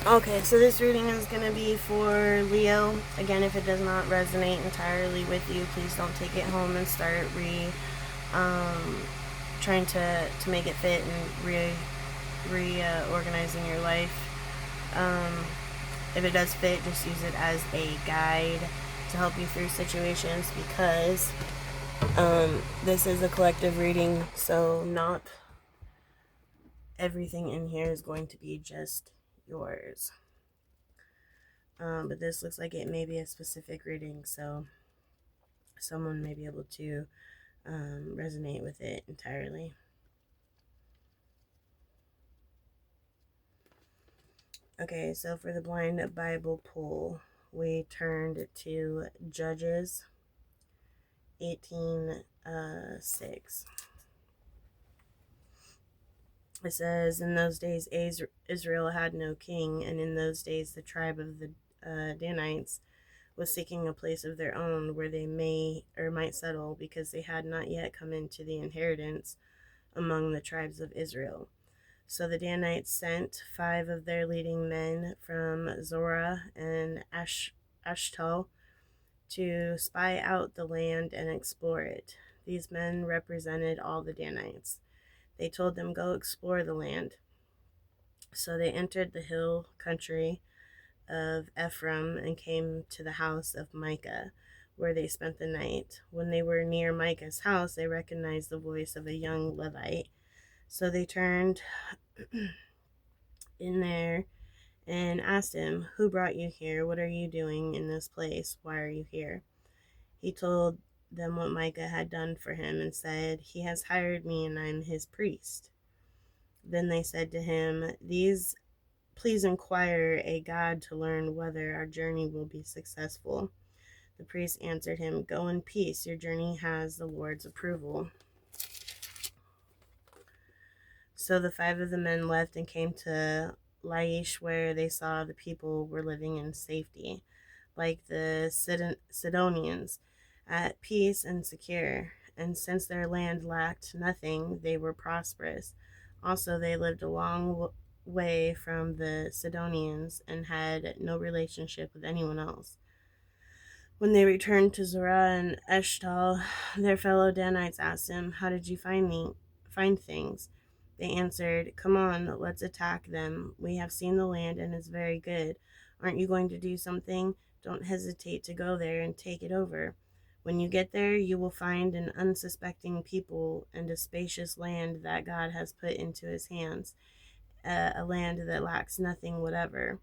Okay, so this reading is going to be for Leo. Again, if it does not resonate entirely with you, please don't take it home and start um, trying to make it fit and reorganizing your life. Um, if it does fit, just use it as a guide to help you through situations, because this is a collective reading, so not everything in here is going to be just yours. But this looks like it may be a specific reading, so someone may be able to resonate with it entirely. Okay, so for the blind Bible pull, we turned to Judges 18:6. It says, "In those days Israel had no king, and in those days the tribe of the Danites was seeking a place of their own where they might settle, because they had not yet come into the inheritance among the tribes of Israel. So the Danites sent 5 of their leading men from Zorah and Ashtal to spy out the land and explore it. These men represented all the Danites. They told them, 'Go explore the land.' So they entered the hill country of Ephraim and came to the house of Micah, where they spent the night. When they were near Micah's house, they recognized the voice of a young Levite. So they turned in there and asked him, 'Who brought you here? What are you doing in this place? Why are you here?' He told them what Micah had done for him and said, 'He has hired me and I'm his priest.' Then they said to him, 'Please inquire a God to learn whether our journey will be successful.' The priest answered him, 'Go in peace. Your journey has the Lord's approval.' So the 5 of the men left and came to Laish, where they saw the people were living in safety, like the Sidonians, at peace and secure. And since their land lacked nothing, they were prosperous. Also, they lived a long way from the Sidonians and had no relationship with anyone else. When they returned to Zorah and Eshtal, their fellow Danites asked him, 'How did you find things?' They answered, 'Come on, let's attack them. We have seen the land and it's very good. Aren't you going to do something? Don't hesitate to go there and take it over. When you get there, you will find an unsuspecting people and a spacious land that God has put into his hands, a land that lacks nothing whatever.'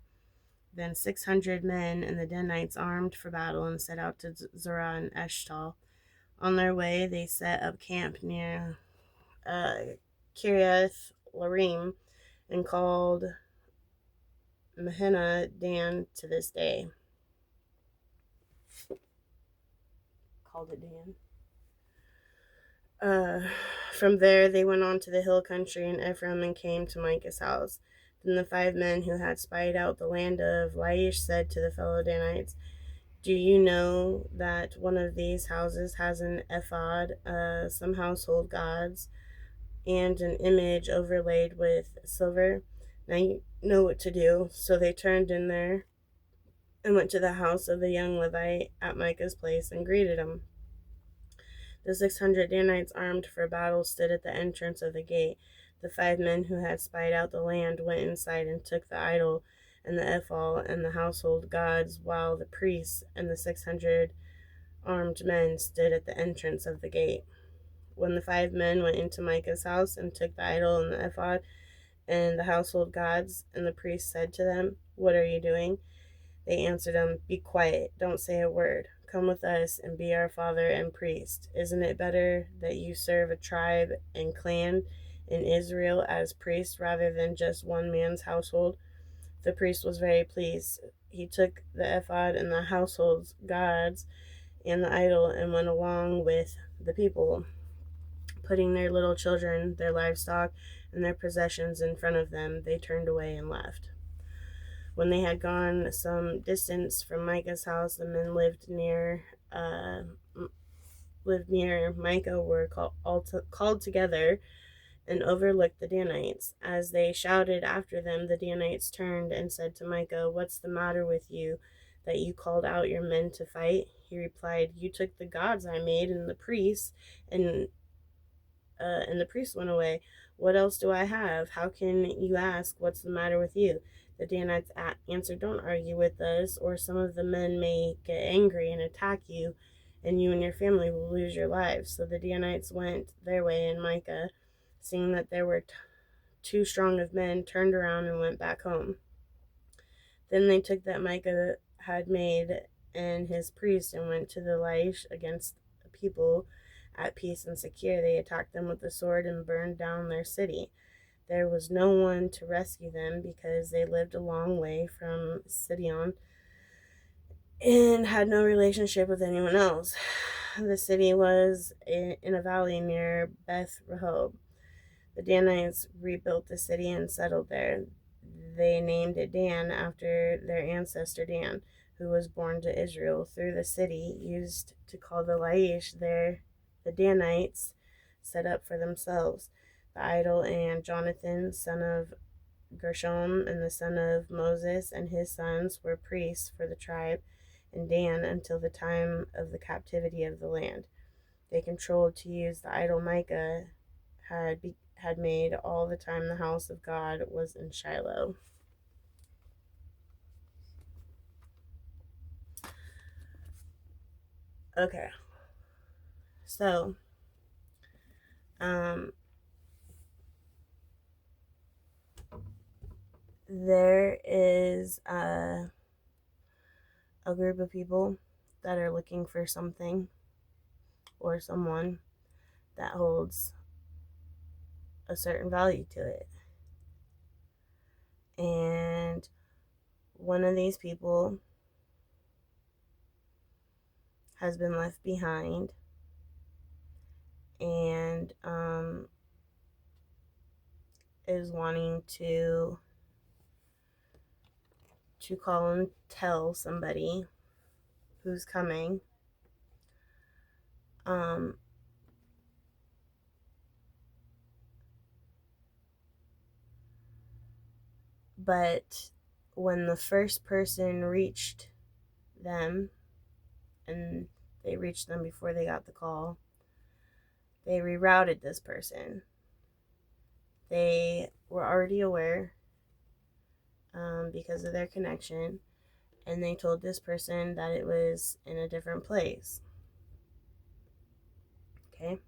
Then 600 men and the Danites armed for battle and set out to Zorah and Eshtal. On their way, they set up camp near Kiriath Larim and called Mahena Dan to this day. Called it Dan. From there, they went on to the hill country in Ephraim and came to Micah's house. Then the 5 men who had spied out the land of Laish said to the fellow Danites, 'Do you know that one of these houses has an ephod, some household gods, and an image overlaid with silver? Now you know what to do.' So they turned in there and went to the house of the young Levite at Micah's place and greeted him. The 600 Danites armed for battle stood at the entrance of the gate. The 5 men who had spied out the land went inside and took the idol and the ephod and the household gods, while the priests and the 600 armed men stood at the entrance of the gate. When the 5 men went into Micah's house and took the idol and the ephod and the household gods, and the priest said to them, 'What are you doing?' They answered him, 'Be quiet, don't say a word. Come with us and be our father and priest. Isn't it better that you serve a tribe and clan in Israel as priest rather than just one man's household?' The priest was very pleased. He took the ephod and the household gods and the idol and went along with the people, putting their little children, their livestock, and their possessions in front of them. They turned away and left. When they had gone some distance from Micah's house, the men lived near Micah were called together and overlooked the Danites. As they shouted after them, the Danites turned and said to Micah, "What's the matter with you, that you called out your men to fight?" He replied, "You took the gods I made and the priests, and the priest went away. What else do I have? How can you ask, what's the matter with you?" The Danites answered, "Don't argue with us, or some of the men may get angry and attack you, and you and your family will lose your lives." So the Danites went their way, and Micah, seeing that there were too strong of men, turned around and went back home. Then they took that Micah had made and his priest and went to the Laish against the people at peace and secure. They attacked them with the sword and burned down their city. There was no one to rescue them because they lived a long way from Sidon and had no relationship with anyone else. The city was in a valley near Beth Rehob. The Danites rebuilt the city and settled there. They named it Dan after their ancestor Dan, who was born to Israel. Through the city used to call the Laish there, the Danites set up for themselves the idol, and Jonathan, son of Gershom, and the son of Moses, and his sons were priests for the tribe in Dan until the time of the captivity of the land. They controlled to use the idol Micah had made all the time the house of God was in Shiloh. Okay, so there is a group of people that are looking for something or someone that holds a certain value to it. And one of these people has been left behind, and is wanting to call and tell somebody who's coming. But when the first person reached them, and they reached them before they got the call, they rerouted this person. They were already aware because of their connection, and they told this person that it was in a different place. Okay,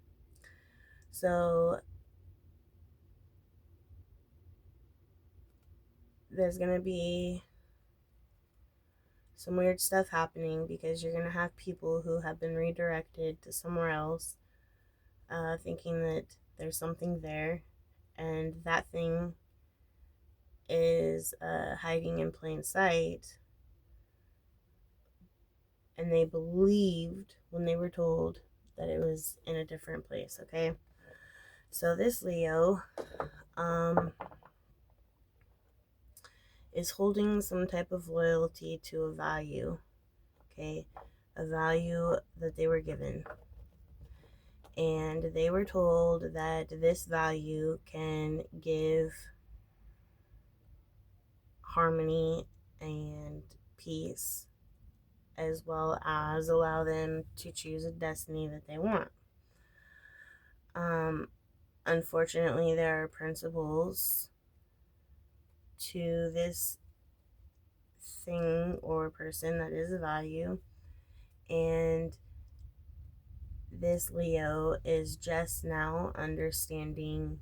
so there's gonna be some weird stuff happening because you're gonna have people who have been redirected to somewhere else, thinking that there's something there, and that thing is hiding in plain sight, and they believed when they were told that it was in a different place. Okay, so this Leo is holding some type of loyalty to a value. Okay, a value that they were given, and they were told that this value can give harmony and peace, as well as allow them to choose a destiny that they want. Unfortunately, there are principles to this thing or person that is a value, and this Leo is just now understanding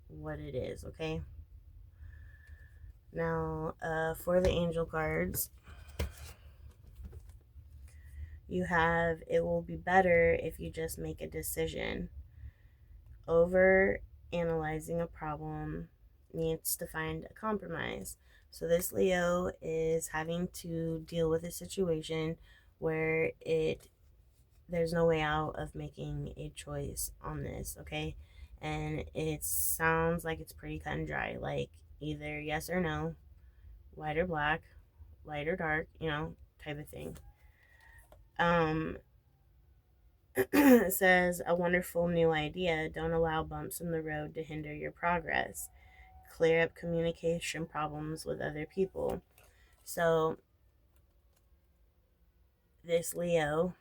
what it is. Okay, now for the angel cards, you have, it will be better if you just make a decision. Over analyzing a problem needs to find a compromise. So this Leo is having to deal with a situation where there's no way out of making a choice on this. Okay, and it sounds like it's pretty cut and dry, like either yes or no, white or black, light or dark, type of thing. It says, a wonderful new idea. Don't allow bumps in the road to hinder your progress. Clear up communication problems with other people. So, this Leo,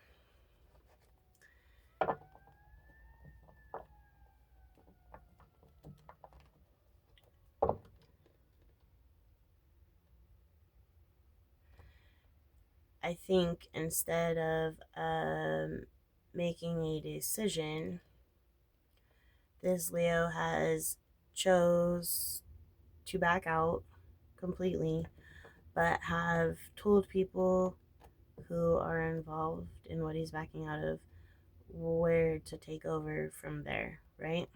I think instead of making a decision, this Leo has chose to back out completely, but have told people who are involved in what he's backing out of where to take over from there, right?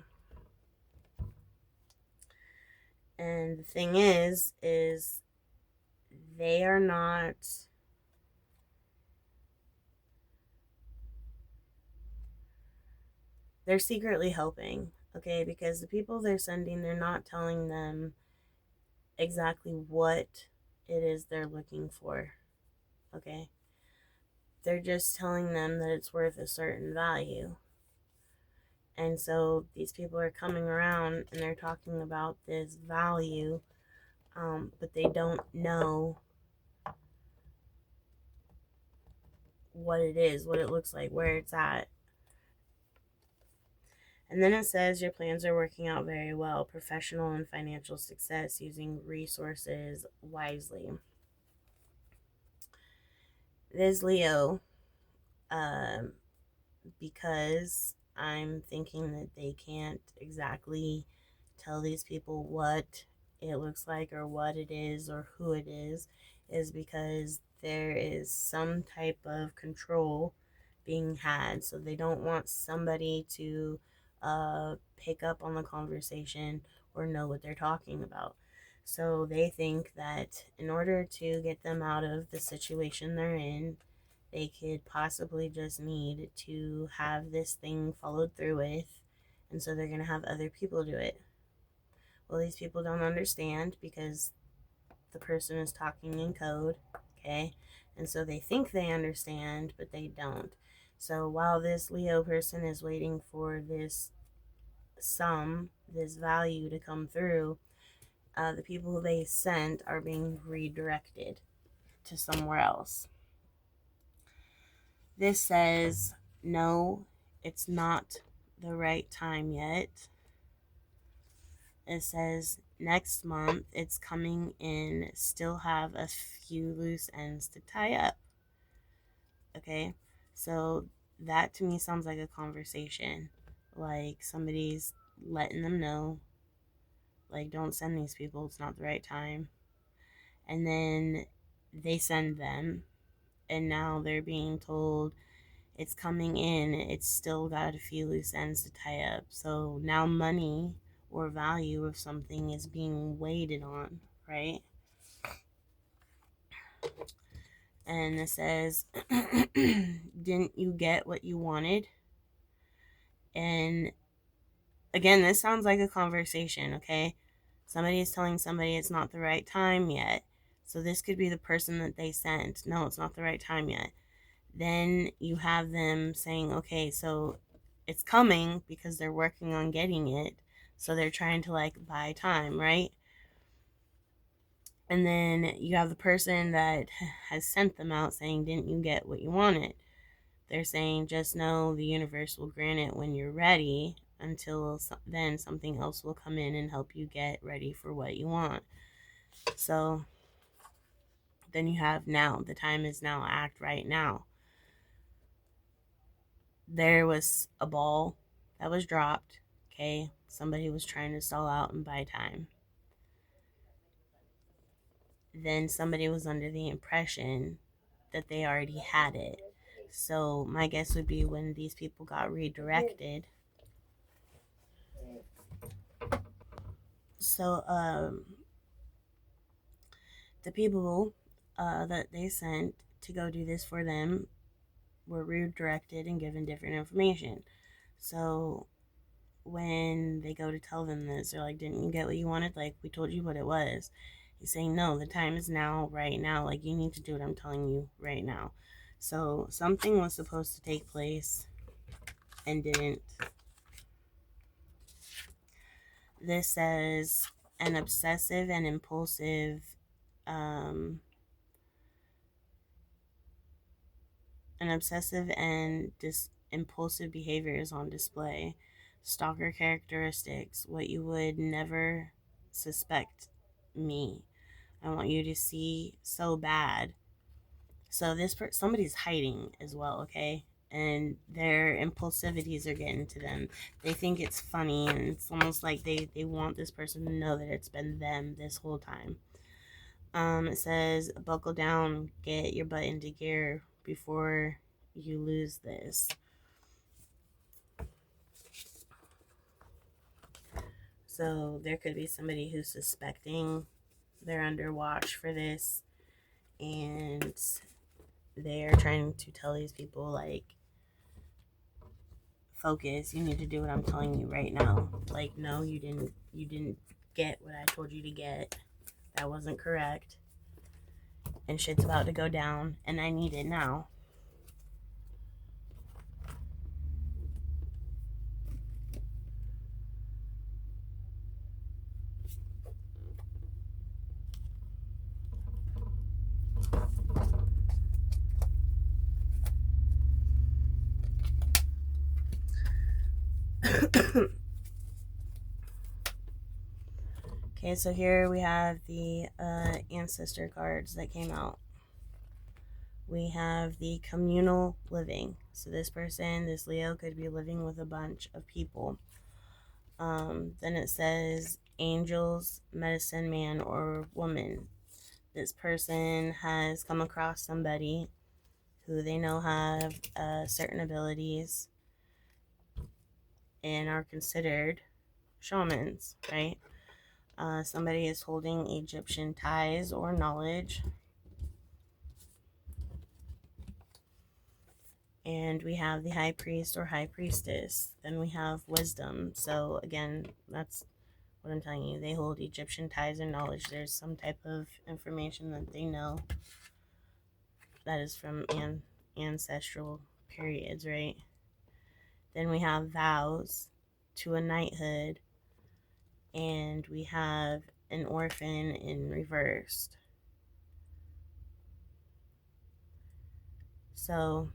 And the thing is they are not, they're secretly helping, okay? Because the people they're sending, they're not telling them exactly what it is they're looking for, okay? They're just telling them that it's worth a certain value. And so these people are coming around and they're talking about this value, but they don't know what it is, what it looks like, where it's at. And then it says your plans are working out very well, professional and financial success using resources wisely. This Leo, um, because I'm thinking that they can't exactly tell these people what it looks like or what it is or who it is because there is some type of control being had. So they don't want somebody to pick up on the conversation or know what they're talking about. So they think that in order to get them out of the situation they're in, they could possibly just need to have this thing followed through with, and so they're going to have other people do it. Well, these people don't understand because the person is talking in code, okay? And so they think they understand, but they don't. So while this Leo person is waiting for this sum, this value to come through, the people who they sent are being redirected to somewhere else. This says, no, it's not the right time yet. It says, next month it's coming in, still have a few loose ends to tie up. Okay, so that to me sounds like a conversation. Like somebody's letting them know, like, don't send these people, it's not the right time. And then they send them, and now they're being told it's coming in, it's still got a few loose ends to tie up. So now money or value of something is being waited on, right? And it says, didn't you get what you wanted? And again, this sounds like a conversation, okay? Somebody is telling somebody it's not the right time yet. So this could be the person that they sent. No, it's not the right time yet. Then you have them saying, okay, so it's coming because they're working on getting it. So they're trying to like buy time, right? And then you have the person that has sent them out saying, didn't you get what you wanted? They're saying, just know the universe will grant it when you're ready. Until then, something else will come in and help you get ready for what you want. So then you have now. The time is now. Act right now. There was a ball that was dropped. Okay, somebody was trying to stall out and buy time. Then somebody was under the impression that they already had it. So my guess would be when these people got redirected. So the people that they sent to go do this for them were redirected and given different information. So when they go to tell them this, they're like, didn't you get what you wanted? Like, we told you what it was. He's saying, no, the time is now, right now. Like, you need to do what I'm telling you right now. So something was supposed to take place and didn't. This says an obsessive and impulsive, um, impulsive behavior is on display. Stalker characteristics, what you would never suspect me. I want you to see so bad. So somebody's hiding as well, okay? And their impulsivities are getting to them. They think it's funny, and it's almost like they want this person to know that it's been them this whole time. It says, buckle down, get your butt into gear before you lose this. So there could be somebody who's suspecting they're under watch for this, and they're trying to tell these people, like, focus, you need to do what I'm telling you right now. Like, no, you didn't get what I told you to get. That wasn't correct. And shit's about to go down, and I need it now. Okay, so here we have the ancestor cards that came out. We have the communal living. So this person, this Leo, could be living with a bunch of people. Then it says angels, medicine man, or woman. This person has come across somebody who they know have certain abilities and are considered shamans, right? Somebody is holding Egyptian ties or knowledge. And we have the high priest or high priestess. Then we have wisdom. So again, that's what I'm telling you. They hold Egyptian ties or knowledge. There's some type of information that they know that is from ancestral periods, right? Then we have vows to a knighthood. And we have an orphan in reversed. So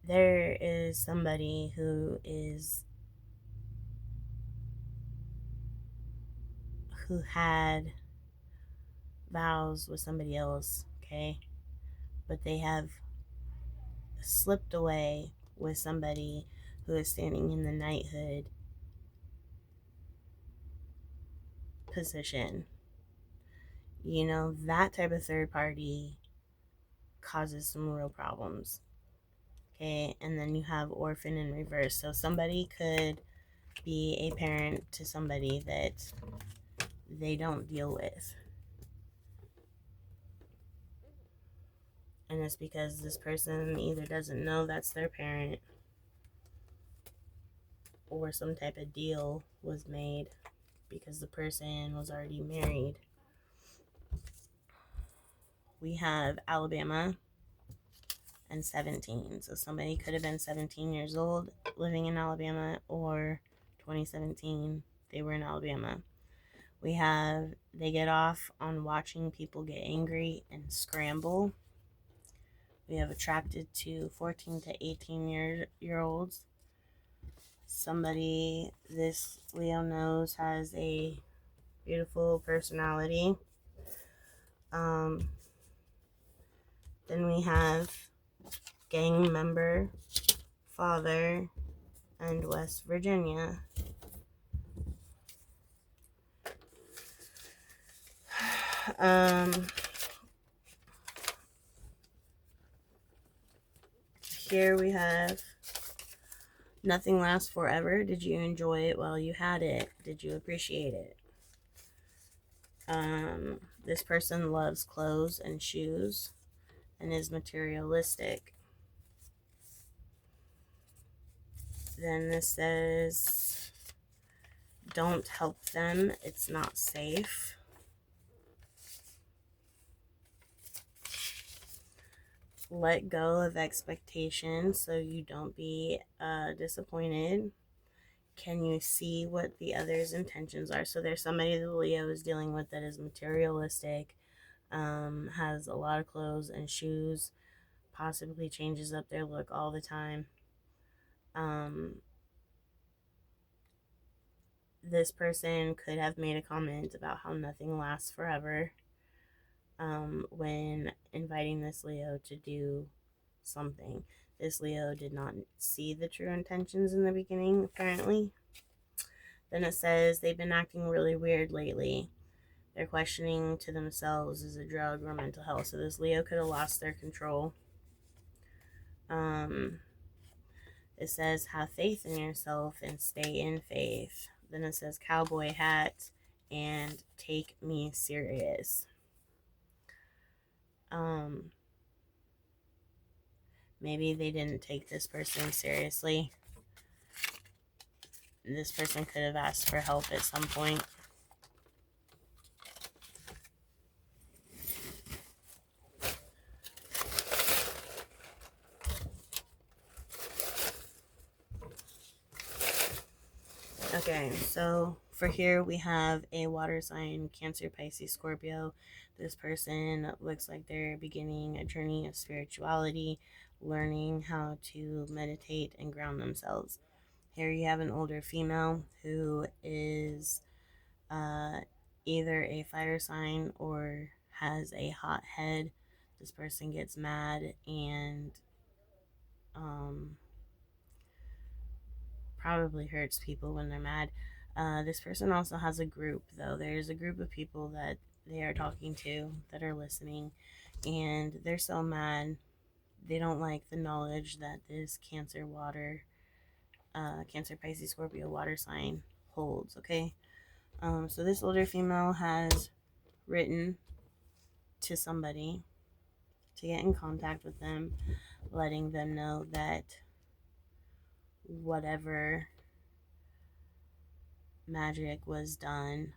there is somebody who had vows with somebody else, okay? But they have slipped away with somebody who is standing in the knighthood position. You know, that type of third party causes some real problems. Okay, and then you have orphan in reverse. So somebody could be a parent to somebody that they don't deal with. And it's because this person either doesn't know that's their parent, or some type of deal was made because the person was already married. We have Alabama and 17. So somebody could have been 17 years old living in Alabama, or 2017 they were in Alabama. We have they get off on watching people get angry and scramble. We have attracted to 14 to 18-year-olds. Somebody this Leo knows has a beautiful personality. Then we have gang member, father, and West Virginia. Here we have nothing lasts forever. Did you enjoy it while you had it? Did you appreciate it? This person loves clothes and shoes and is materialistic. Then this says, don't help them, it's not safe. let go of expectations so you don't be disappointed. Can you see what the other's intentions are? So there's somebody that Leo is dealing with that is materialistic, has a lot of clothes and shoes, possibly changes up their look all the time. This person could have made a comment about how nothing lasts forever when inviting this Leo to do something. This Leo did not see the true intentions in the beginning, apparently. Then it says they've been acting really weird lately. They're questioning to themselves, is it drug or mental health? So this Leo could have lost their control. It says have faith in yourself and stay in faith. Then it says cowboy hat and take me serious. Maybe they didn't take this person seriously. This person could have asked for help at some point. Okay, so for here we have a water sign, Cancer, Pisces, Scorpio. This person looks like they're beginning a journey of spirituality, learning how to meditate and ground themselves. Here you have an older female who is either a fire sign or has a hot head. This person gets mad and probably hurts people when they're mad. This person also has a group, though. There's a group of people that they are talking to that are listening, and they're so mad. They don't like the knowledge that this Cancer Cancer, Pisces, Scorpio water sign holds, okay? So this older female has written to somebody to get in contact with them, letting them know that whatever magic was done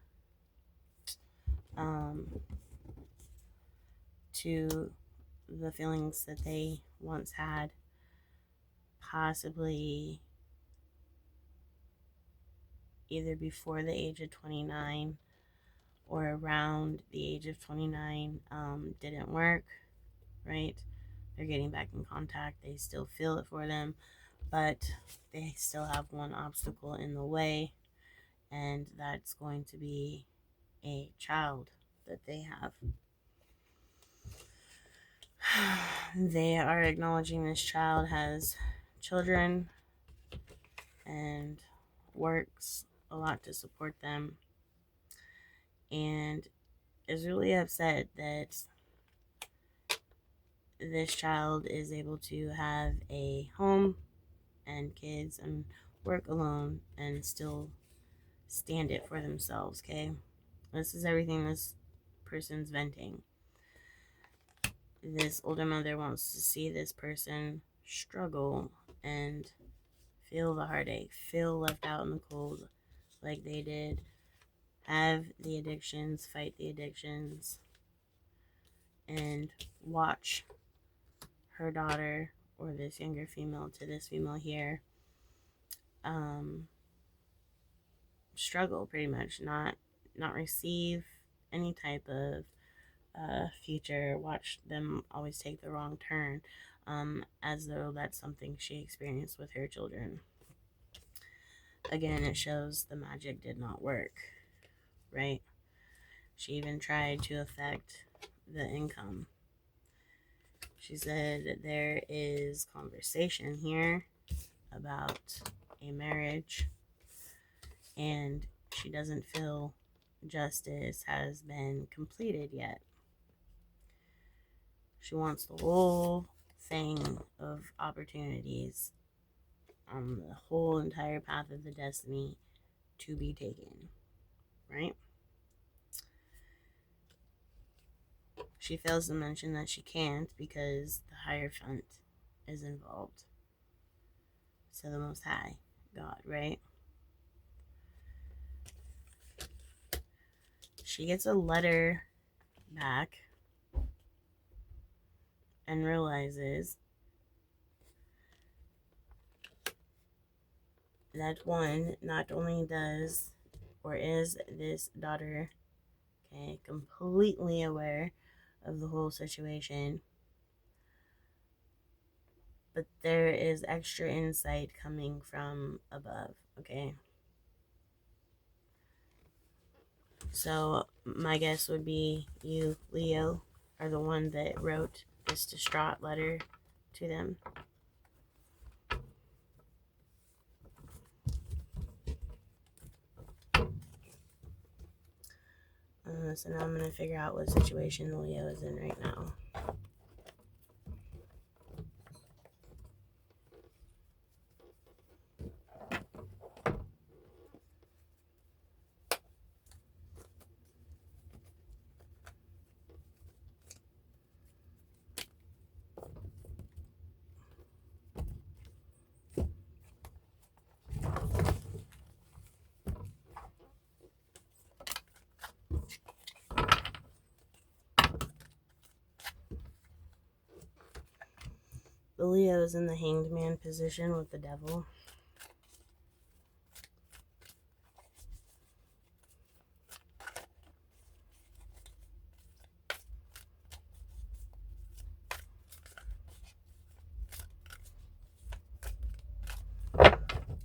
to the feelings that they once had, possibly either before the age of 29 or around the age of 29, didn't work, right? They're getting back in contact. They still feel it for them, but they still have one obstacle in the way, and that's going to be a child that they have. They are acknowledging this child has children and works a lot to support them, and is really upset that this child is able to have a home and kids and work alone and still stand it for themselves, okay? This is everything this person's venting. This older mother wants to see this person struggle and feel the heartache, feel left out in the cold like they did, have the addictions, fight the addictions, and watch her daughter or this younger female to this female here struggle, pretty much not receive any type of future, watch them always take the wrong turn, as though that's something she experienced with her children. Again, it shows the magic did not work, right? She even tried to affect the income. She said there is conversation here about a marriage, and she doesn't feel justice has been completed yet. She wants the whole thing of opportunities on the whole entire path of the destiny to be taken, right? She fails to mention that she can't because the Hierophant is involved. So the Most High, God, right? She gets a letter back and realizes that one, not only does or is this daughter, okay, completely aware of the whole situation, but there is extra insight coming from above, okay? So my guess would be you, Leo, are the one that wrote this distraught letter to them. So now I'm going to figure out what situation Leo is in right now. The Leo is in the hanged man position with the devil.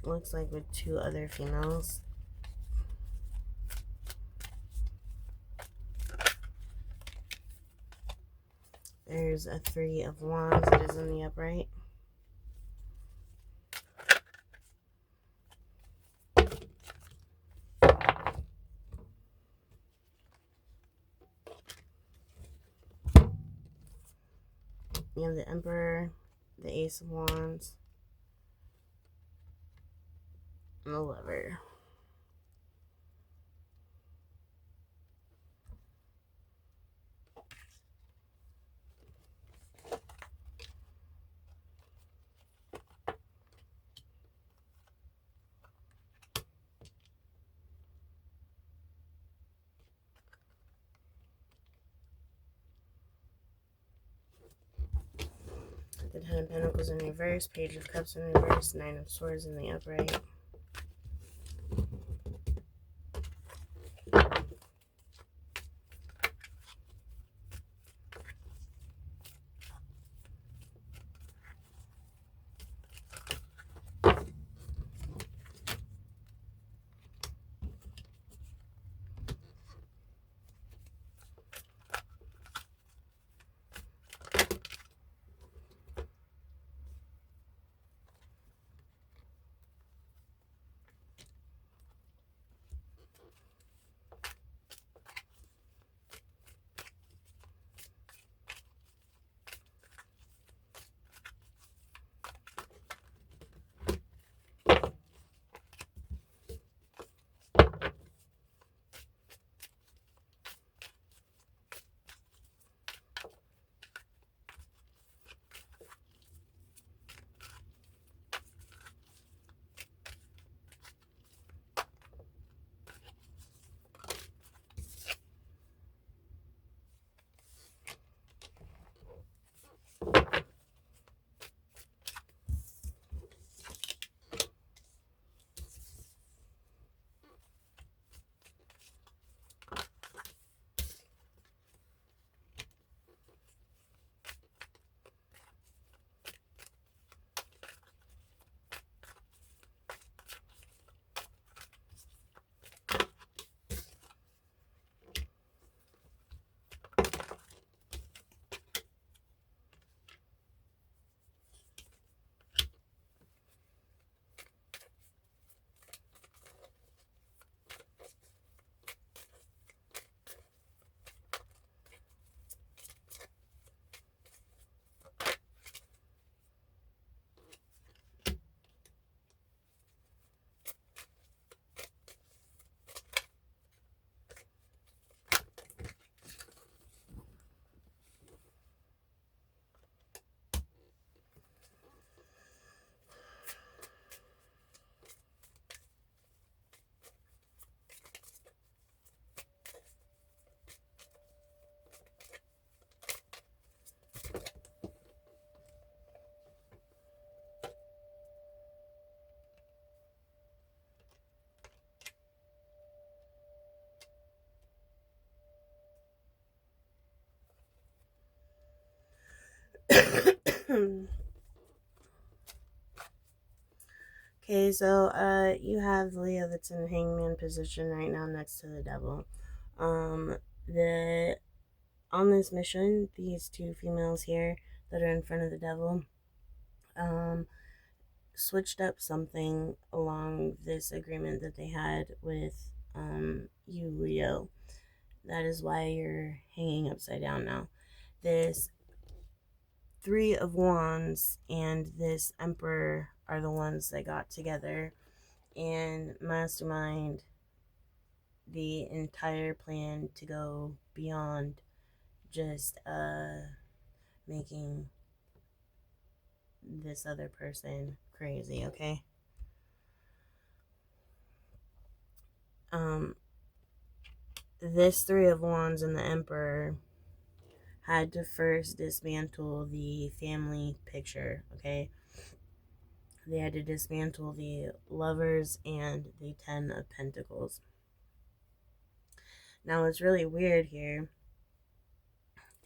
Looks like with two other females. There's a 3 of Wands that is in the upright. You have the Emperor, the Ace of Wands, and the Lover. The 10 of Pentacles in reverse, Page of Cups in reverse, 9 of Swords in the upright. Okay, so you have Leo that's in hangman position right now next to the devil. The on this mission, these two females here that are in front of the devil, um, switched up something along this agreement that they had with you, Leo. That is why you're hanging upside down now. This Three of Wands and this Emperor are the ones that got together and mastermind the entire plan to go beyond just making this other person crazy, okay? Um this Three of Wands and the Emperor had to first dismantle the family picture, okay? They had to dismantle the Lovers and the Ten of Pentacles. Now, what's really weird here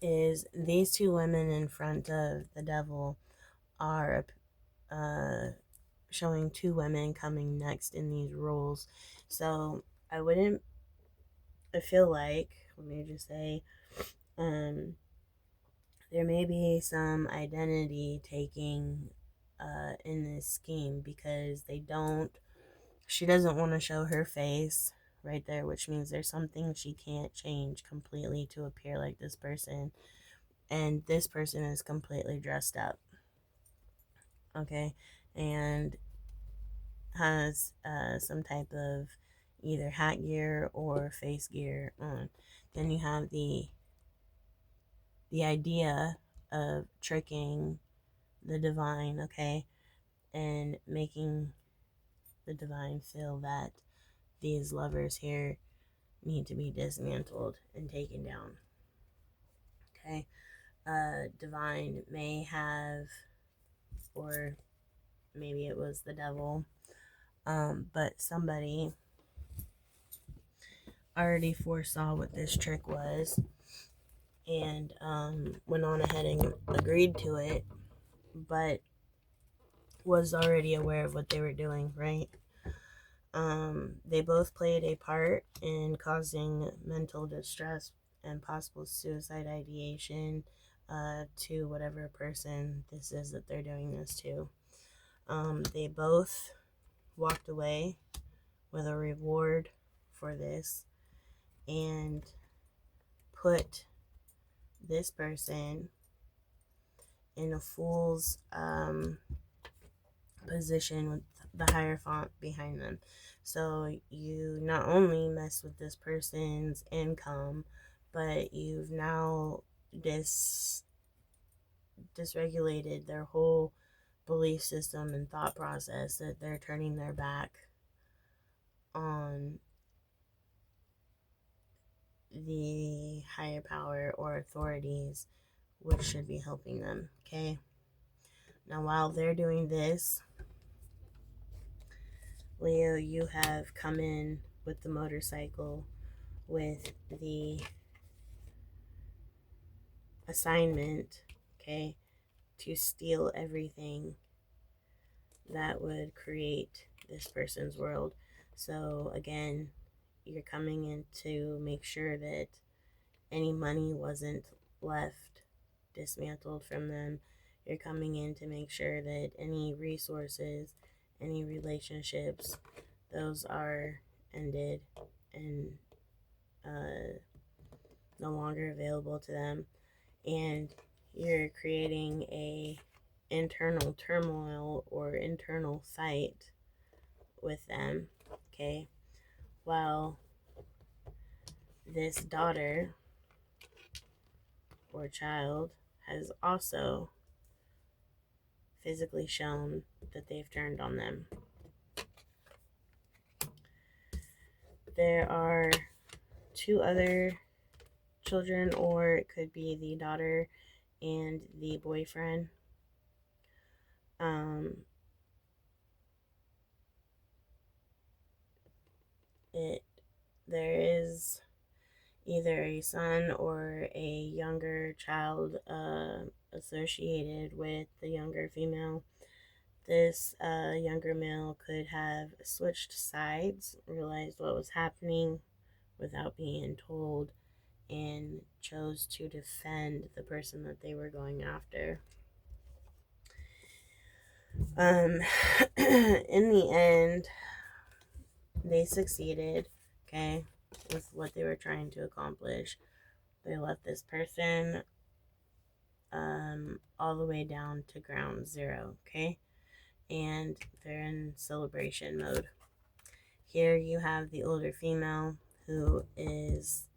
is these two women in front of the devil are showing two women coming next in these roles. So I feel like, let me just say, um, there may be some identity taking in this scheme because she doesn't want to show her face right there, which means there's something she can't change completely to appear like this person. And this person is completely dressed up, okay, and has some type of either hat gear or face gear on. Then you have the idea of tricking the divine, okay, and making the divine feel that these lovers here need to be dismantled and taken down, okay. Divine may have, or maybe it was the devil, but somebody already foresaw what this trick was and went on ahead and agreed to it, but was already aware of what they were doing, right? They both played a part in causing mental distress and possible suicide ideation to whatever person this is that they're doing this to. They both walked away with a reward for this and put this person in a fool's position with the Hierophant behind them. So you not only mess with this person's income, but you've now dysregulated their whole belief system and thought process, that they're turning their back on the higher power or authorities which should be helping them, okay? Now, while they're doing this, Leo, you have come in with the motorcycle with the assignment, okay, to steal everything that would create this person's world. So, again, you're coming in to make sure that any money wasn't left dismantled from them. You're coming in to make sure that any resources, any relationships, those are ended and no longer available to them. And you're creating a internal turmoil or internal fight with them, okay? While this daughter or child has also physically shown that they've turned on them. There are two other children, or it could be the daughter and the boyfriend. Um, it there is either a son or a younger child associated with the younger female. This younger male could have switched sides, realized what was happening without being told, and chose to defend the person that they were going after. In the end, they succeeded, okay, with what they were trying to accomplish. They left this person all the way down to ground zero, okay? And they're in celebration mode. Here you have the older female who is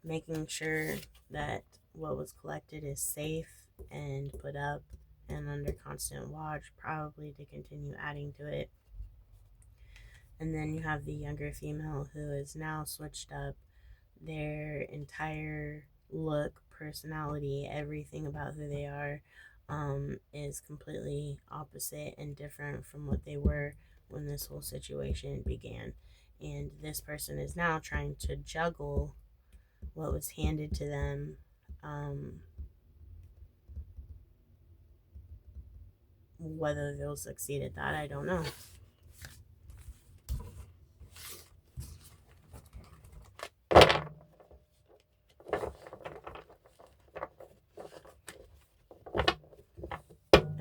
making sure that what was collected is safe and put up and under constant watch, probably to continue adding to it. And then you have the younger female who is now switched up their entire look, personality, everything about who they are is completely opposite and different from what they were when this whole situation began. And this person is now trying to juggle what was handed to them. Whether they'll succeed at that, I don't know.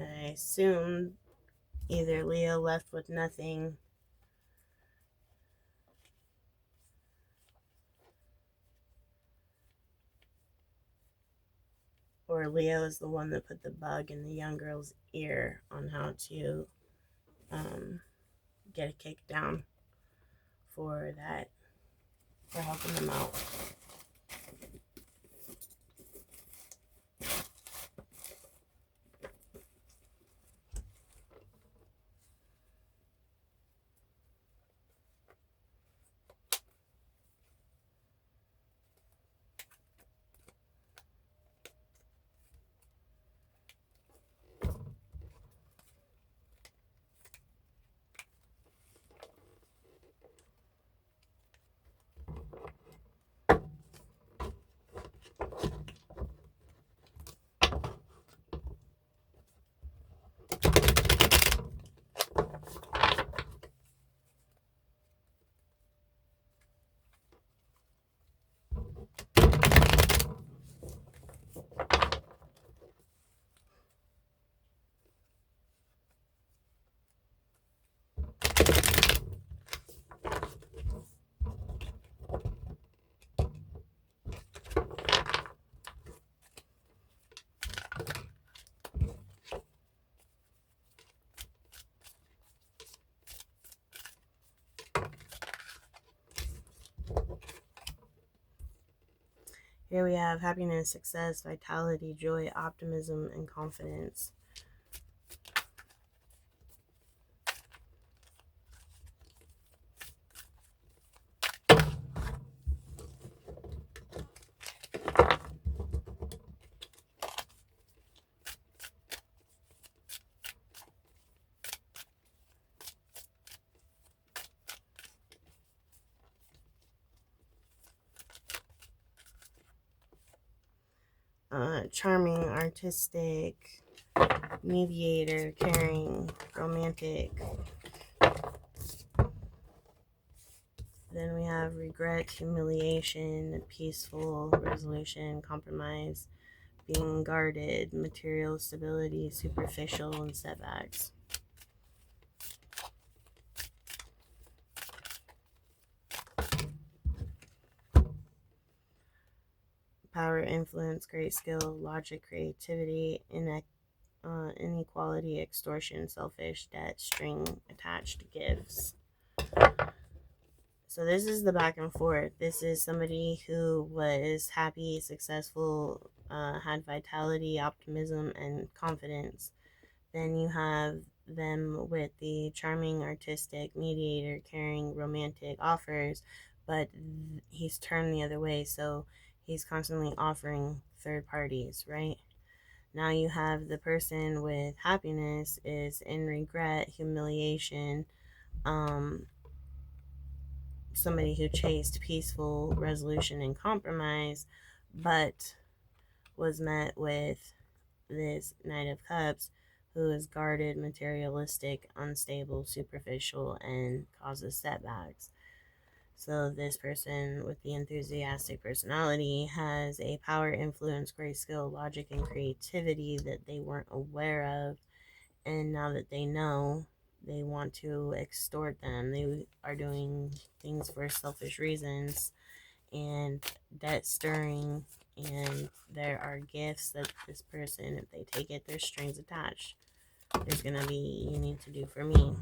I assume either Leo left with nothing or Leo is the one that put the bug in the young girl's ear on how to get a kick down for that, for helping them out. Here we have happiness, success, vitality, joy, optimism, and confidence. Charming, artistic, mediator, caring, romantic. Then we have regret, humiliation, peaceful, resolution, compromise, being guarded, material stability, superficial, and setbacks. Power, influence, great skill, logic, creativity, inequality, extortion, selfish, debt, string attached gifts. So this is the back and forth. This is somebody who was happy, successful, had vitality, optimism, and confidence. Then you have them with the charming, artistic, mediator, caring, romantic offers, but he's turned the other way, so he's constantly offering third parties, right? Now you have the person with happiness is in regret, humiliation, somebody who chased peaceful resolution and compromise, but was met with this Knight of Cups who is guarded, materialistic, unstable, superficial, and causes setbacks. So this person with the enthusiastic personality has a power, influence, great skill, logic, and creativity that they weren't aware of. And now that they know, they want to extort them. They are doing things for selfish reasons and debt stirring. And there are gifts that this person, if they take it, there's strings attached. There's going to be, you need to do for me.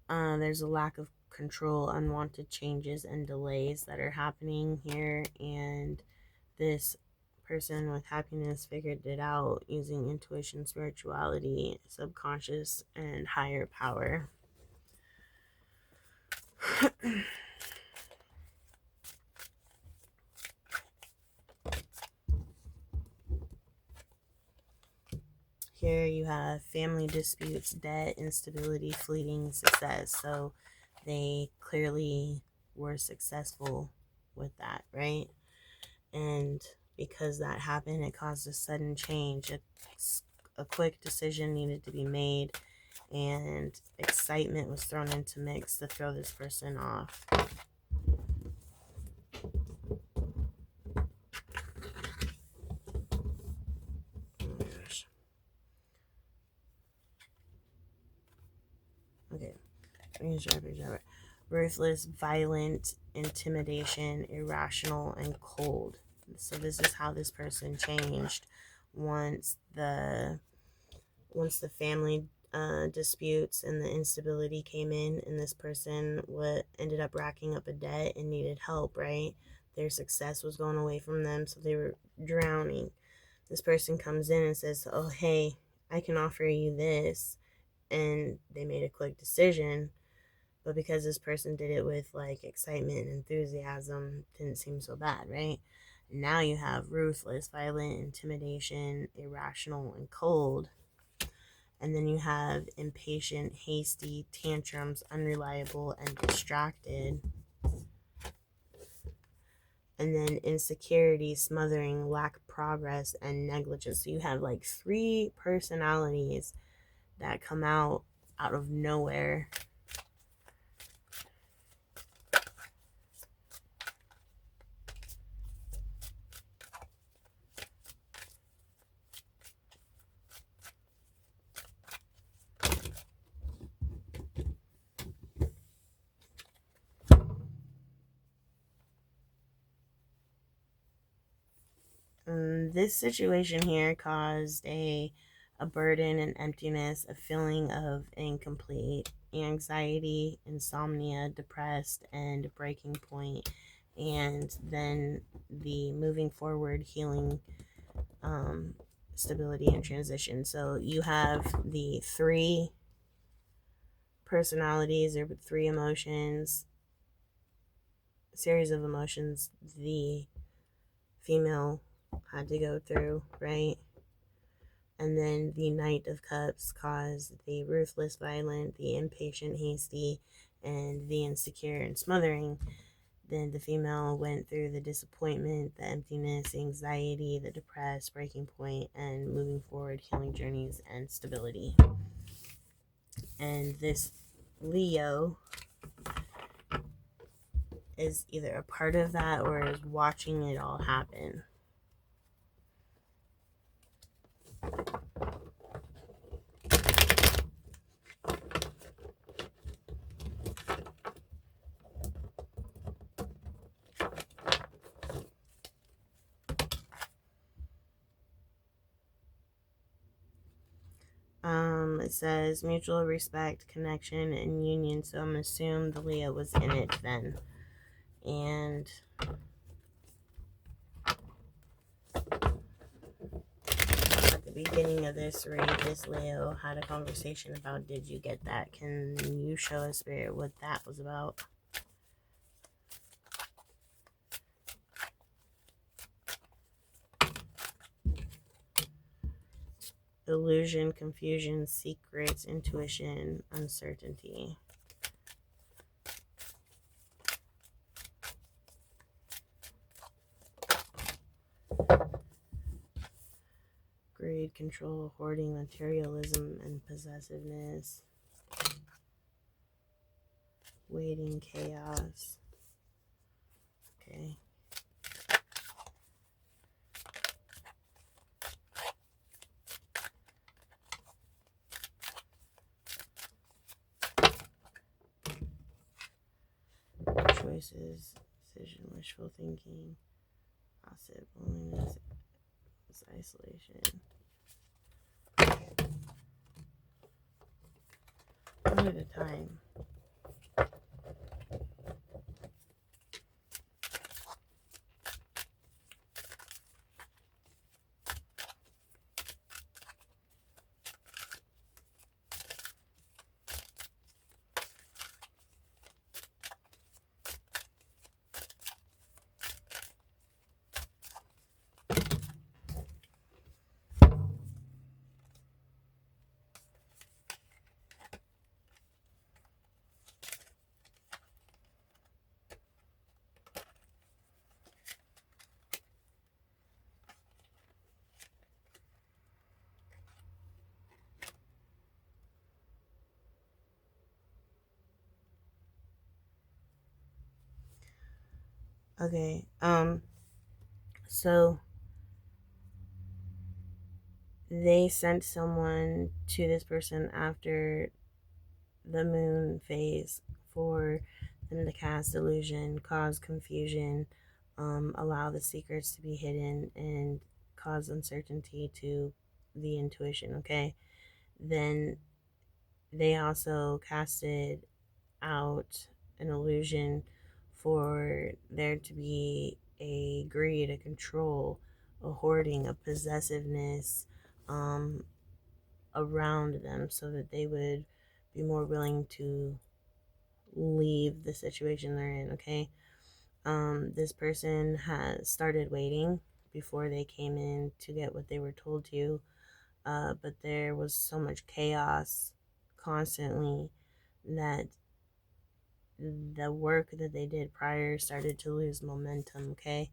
There's a lack of control, unwanted changes, and delays that are happening here. And this person with happiness figured it out using intuition, spirituality, subconscious, and higher power. Here you have family disputes, debt, instability, fleeting success. So they clearly were successful with that, right? And because that happened, it caused a sudden change. A quick decision needed to be made, and excitement was thrown into mix to throw this person off. Okay. Ruthless, violent, intimidation, irrational, and cold. So this is how this person changed once the family disputes and the instability came in, and this person ended up racking up a debt and needed help, right? Their success was going away from them, so they were drowning. This person comes in and says, oh, hey, I can offer you this. And they made a quick decision, but because this person did it with like excitement and enthusiasm, didn't seem so bad, right? Now you have ruthless, violent, intimidation, irrational, and cold. And then you have impatient, hasty, tantrums, unreliable, and distracted. And then insecurity, smothering, lack of progress, and negligence. So you have like 3 personalities that come out of nowhere. This situation here caused a burden and emptiness, a feeling of incomplete, anxiety, insomnia, depressed, and breaking point. And then the moving forward, healing, stability, and transition. So you have the 3 personalities or 3 emotions, series of emotions the female had to go through, right? And then the Knight of Cups caused the ruthless, violent, the impatient, hasty, and the insecure and smothering. Then the female went through the disappointment, the emptiness, anxiety, the depressed, breaking point, and moving forward, healing journeys, and stability. And this Leo is either a part of that or is watching it all happen. It says mutual respect, connection, and union. So I'm assuming the Leo was in it then. And at the beginning of this read, this Leo had a conversation about, did you get that? Can you show us, Spirit, what that was about? Illusion, confusion, secrets, intuition, uncertainty. greed, control, hoarding, materialism, and possessiveness. Waiting, chaos. Okay. Choices, decision, wishful thinking, gossip, loneliness, isolation. One at a time. Okay. So they sent someone to this person after the moon phase for them to cast illusion, cause confusion, allow the secrets to be hidden, and cause uncertainty to the intuition. Okay. Then they also casted out an illusion for there to be a greed, a control, a hoarding, a possessiveness um, around them so that they would be more willing to leave the situation they're in, okay? This person has started waiting before they came in to get what they were told to, but there was so much chaos constantly that the work that they did prior started to lose momentum, okay?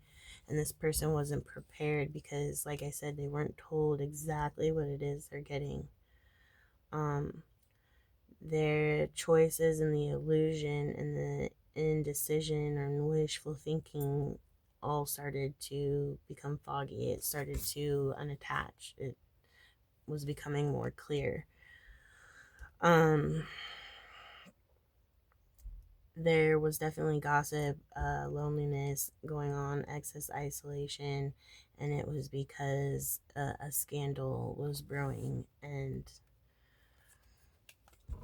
And this person wasn't prepared because, like I said, they weren't told exactly what it is they're getting. Their choices and the illusion and the indecision and wishful thinking all started to become foggy. It started to unattach. It was becoming more clear. There was definitely gossip, loneliness going on, excess isolation, and it was because a scandal was brewing. And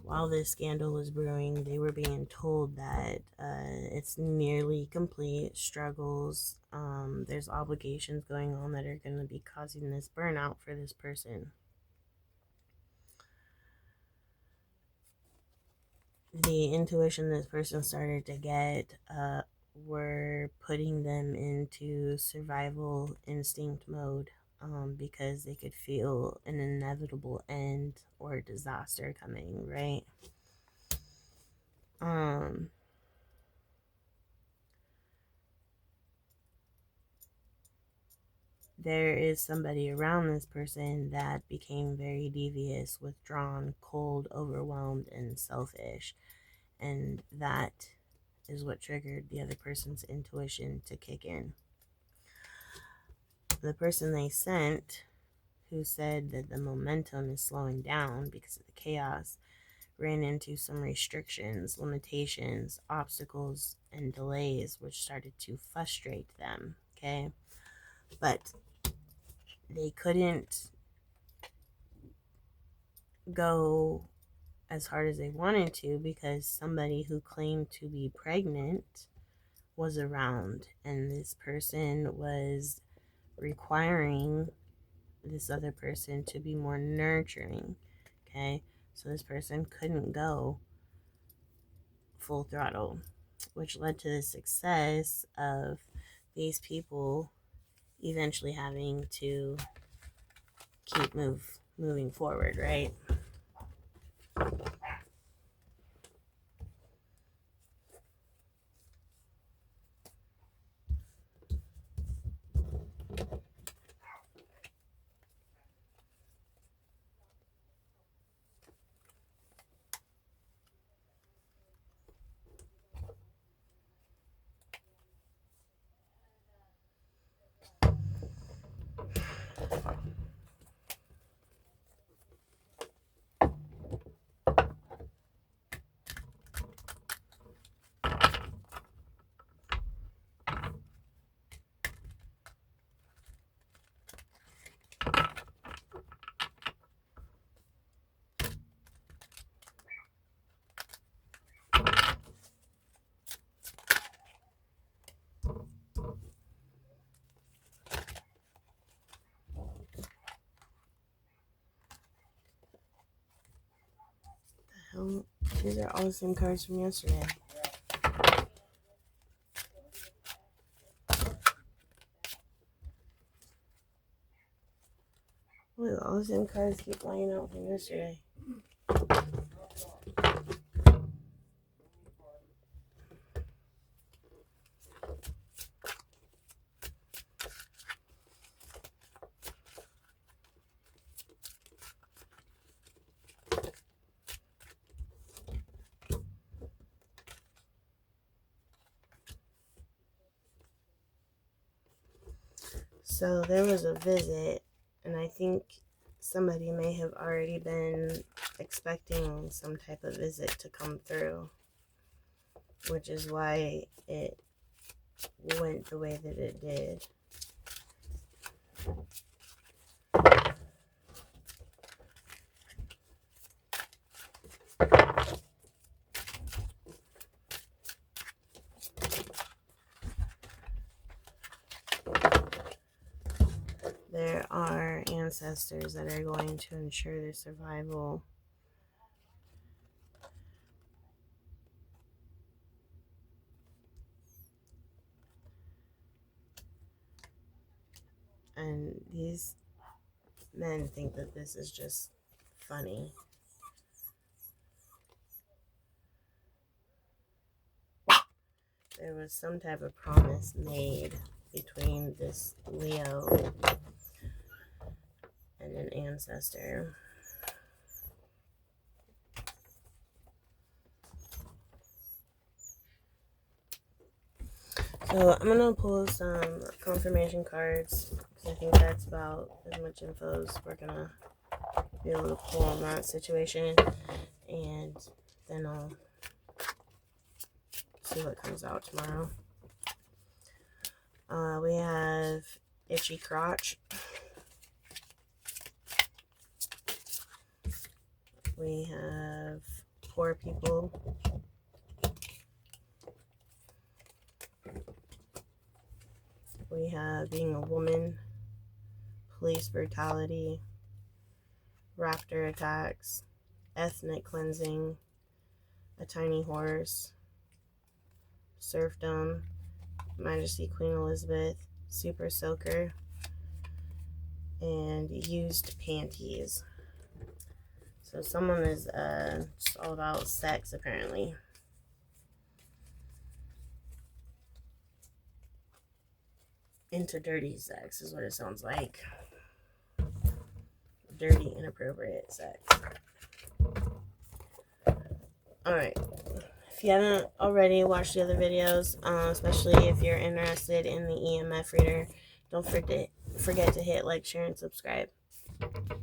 while this scandal was brewing, they were being told that it's nearly complete, struggles, there's obligations going on that are going to be causing this burnout for this person. The intuition this person started to get were putting them into survival instinct mode, because they could feel an inevitable end or disaster coming, right? There is somebody around this person that became very devious, withdrawn, cold, overwhelmed, and selfish. And that is what triggered the other person's intuition to kick in. The person they sent, who said that the momentum is slowing down because of the chaos, ran into some restrictions, limitations, obstacles, and delays, which started to frustrate them. Okay. But they couldn't go as hard as they wanted to because somebody who claimed to be pregnant was around, and this person was requiring this other person to be more nurturing. Okay, so this person couldn't go full throttle, which led to the success of these people eventually having to keep moving forward, right? hell? These are all the same cards from yesterday. Look, all the same cards keep lying out from yesterday. So there was a visit, and I think somebody may have already been expecting some type of visit to come through, which is why it went the way that it did. There are ancestors that are going to ensure their survival. And these men think that this is just funny. There was some type of promise made between this Leo and an ancestor. So I'm gonna pull some confirmation cards because I think that's about as much info as we're gonna be able to pull on that situation, and then I'll see what comes out tomorrow. We have itchy crotch. We have poor people. We have being a woman, police brutality, raptor attacks, ethnic cleansing, a tiny horse, serfdom, Majesty Queen Elizabeth, super soaker, and used panties. So someone is just all about sex, apparently. Into dirty sex is what it sounds like. Dirty, inappropriate sex. Alright. If you haven't already watched the other videos, especially if you're interested in the EMF reader, don't forget to hit like, share, and subscribe.